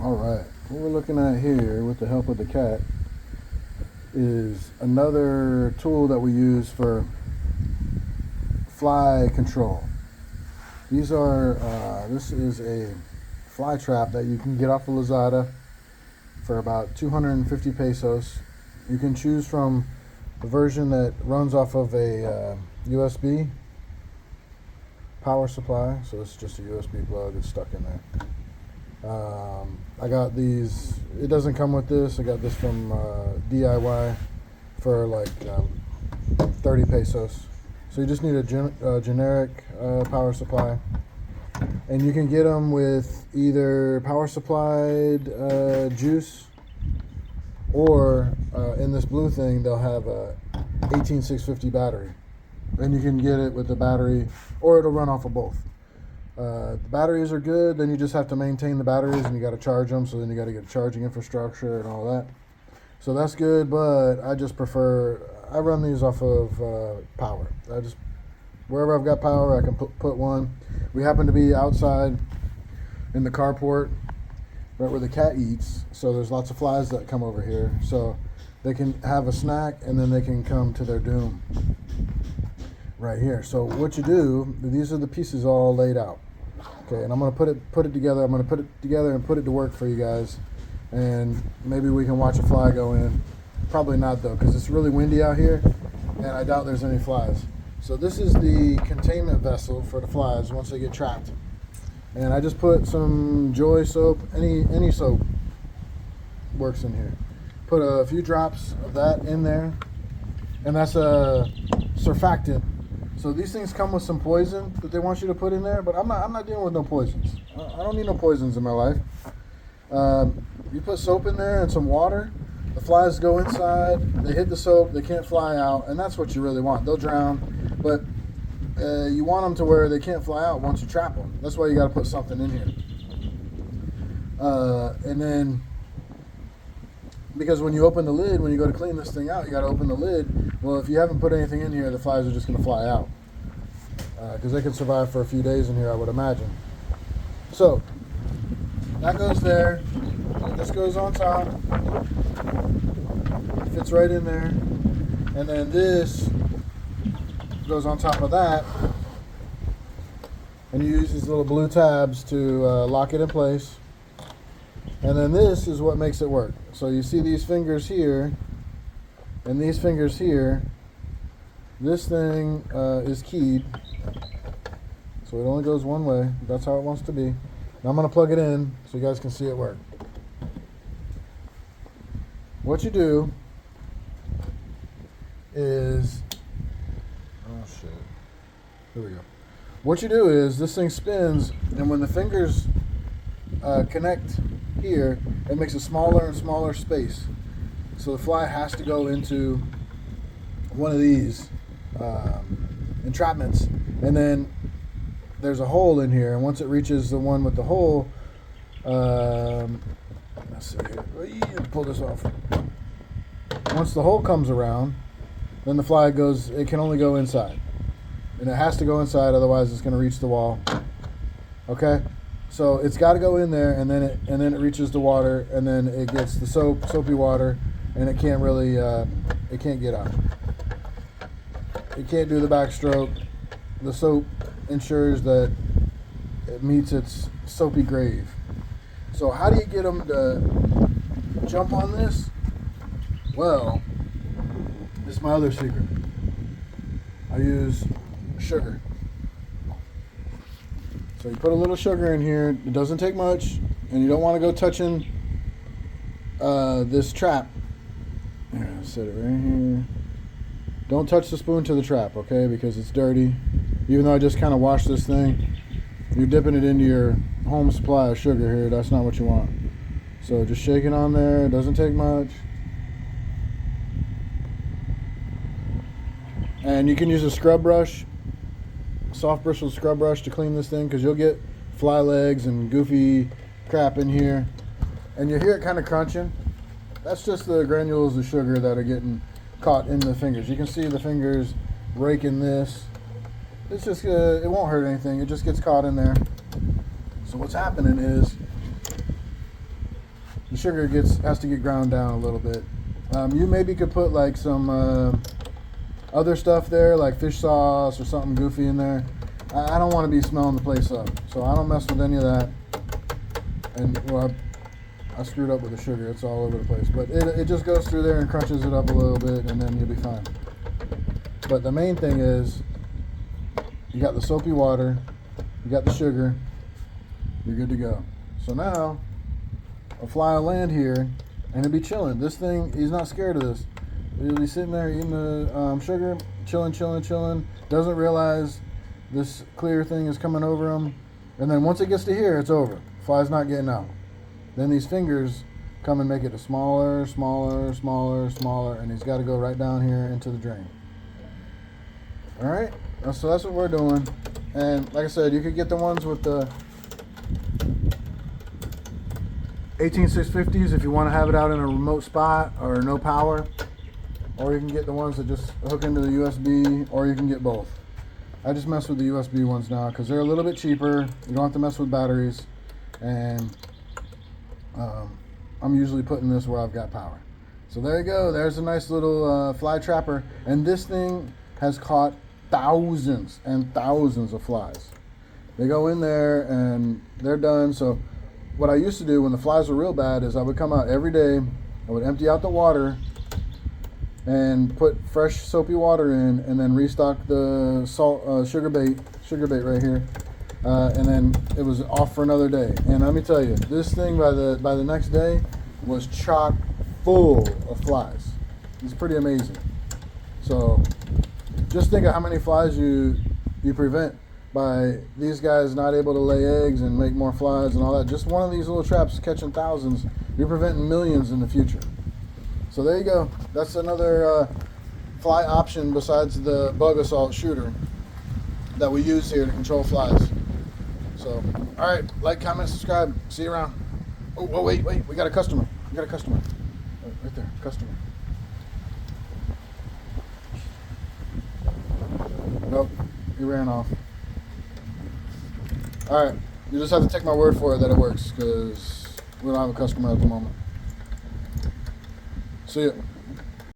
Alright, what we're looking at here with the help of the cat is another tool that we use for fly control. This is a fly trap that you can get off of Lazada for about 250 pesos. You can choose from a version that runs off of a USB power supply, so it's just a USB plug, it's stuck in there. I got these, it doesn't come with this, I got this from DIY for like 30 pesos. So you just need a generic power supply, and you can get them with either power supplied juice, or in this blue thing they'll have a 18650 battery, and you can get it with the battery, or it'll run off of both. The batteries are good, then you just have to maintain the batteries and you got to charge them, so then you got to get charging infrastructure and all that. So that's good, but I run these off of power. Wherever I've got power, I can put one. We happen to be outside in the carport, right where the cat eats, so there's lots of flies that come over here. So they can have a snack and then they can come to their doom right here. So what you do, these are the pieces all laid out. Okay, and I'm gonna put it together. I'm gonna put it together and put it to work for you guys, and maybe we can watch a fly go in. Probably not though, because it's really windy out here, and I doubt there's any flies. So this is the containment vessel for the flies once they get trapped. And I just put some Joy soap, any soap works in here. Put a few drops of that in there, and that's a surfactant. So these things come with some poison that they want you to put in there, but I'm not dealing with no poisons. I don't need no poisons in my life. You put soap in there and some water, the flies go inside, they hit the soap, they can't fly out, and that's what you really want. They'll drown, but you want them to where they can't fly out once you trap them. That's why you got to put something in here. And then, because when you open the lid, when you go to clean this thing out, you got to open the lid. Well, if you haven't put anything in here, the flies are just going to fly out, because they can survive for a few days in here, I would imagine. So that goes there. This goes on top. Fits right in there. And then this goes on top of that. And you use these little blue tabs to lock it in place. And then this is what makes it work. So you see these fingers here and these fingers here. This thing is keyed, so it only goes one way. That's how it wants to be. Now I'm going to plug it in so you guys can see it work. What you do is, oh shit, here we go. What you do is this thing spins, and when the fingers connect here, it makes a smaller and smaller space. So the fly has to go into one of these entrapments, and then there's a hole in here, and once it reaches the one with the hole, let's see here, pull this off. Once the hole comes around, then the fly goes, it can only go inside, and it has to go inside, otherwise it's going to reach the wall. Okay, so it's got to go in there, and then it reaches the water, and then it gets the soapy water, and it can't really it can't get out. It can't do the backstroke. The soap ensures that it meets its soapy grave. So how do you get them to jump on this? Well, this is my other secret. I use sugar. So you put a little sugar in here. It doesn't take much, and you don't want to go touching this trap. Here, I'll set it right here. Don't touch the spoon to the trap, okay? Because it's dirty. Even though I just kind of washed this thing, you're dipping it into your home supply of sugar here. That's not what you want. So just shake it on there. It doesn't take much. And you can use a scrub brush, soft bristled scrub brush, to clean this thing, because you'll get fly legs and goofy crap in here. And you hear it kind of crunching. That's just the granules of sugar that are getting caught in the fingers. You can see the fingers raking this. It's just, it won't hurt anything. It just gets caught in there. So what's happening is sugar has to get ground down a little bit. You maybe could put like some other stuff there, like fish sauce or something goofy in there. I don't want to be smelling the place up, so I don't mess with any of that. And well, I screwed up with the sugar. It's all over the place, but it just goes through there and crunches it up a little bit, and then you'll be fine. But the main thing is, you got the soapy water, you got the sugar, you're good to go. So now, a fly will land here, and it'll be chilling. This thing, he's not scared of this. He'll be sitting there eating the sugar, chilling. Doesn't realize this clear thing is coming over him. And then once it gets to here, it's over. Fly's not getting out. Then these fingers come and make it a smaller, and he's got to go right down here into the drain. All right, so that's what we're doing. And like I said, you could get the ones with the 18650s if you want to have it out in a remote spot or no power, or you can get the ones that just hook into the USB, or you can get both. I just mess with the USB ones now because they're a little bit cheaper. You don't have to mess with batteries, and I'm usually putting this where I've got power. So there you go. There's a nice little fly trapper, and this thing has caught thousands and thousands of flies. They go in there and they're done. So what I used to do when the flies were real bad is I would come out every day, I would empty out the water and put fresh soapy water in, and then restock the salt sugar bait right here, and then it was off for another day. And let me tell you, this thing by the next day was chock full of flies. It's pretty amazing. So just think of how many flies you prevent by these guys not able to lay eggs and make more flies and all that. Just one of these little traps catching thousands, you're preventing millions in the future. So there you go. That's another fly option besides the bug assault shooter that we use here to control flies. So, all right, like, comment, subscribe. See you around. Oh, wait. We got a customer. Oh, right there, customer. Nope, he ran off. All right, you just have to take my word for it that it works, because we don't have a customer at the moment. See ya.